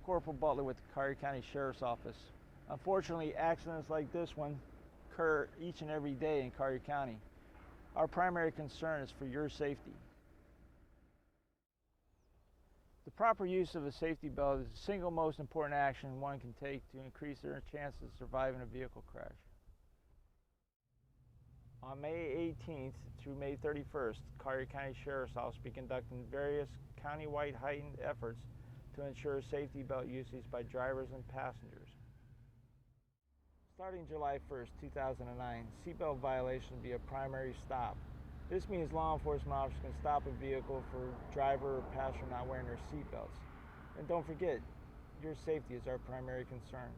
Corporal Butler with the Collier County Sheriff's Office. Unfortunately, accidents like this one occur each and every day in Collier County. Our primary concern is for your safety. The proper use of a safety belt is the single most important action one can take to increase their chances of surviving a vehicle crash. On May 18th through May 31st, Collier County Sheriff's Office will be conducting various county-wide heightened efforts to ensure safety belt usage by drivers and passengers. Starting July 1st, 2009, seatbelt violation will be a primary stop. This means law enforcement officers can stop a vehicle for driver or passenger not wearing their seatbelts. And don't forget, your safety is our primary concern.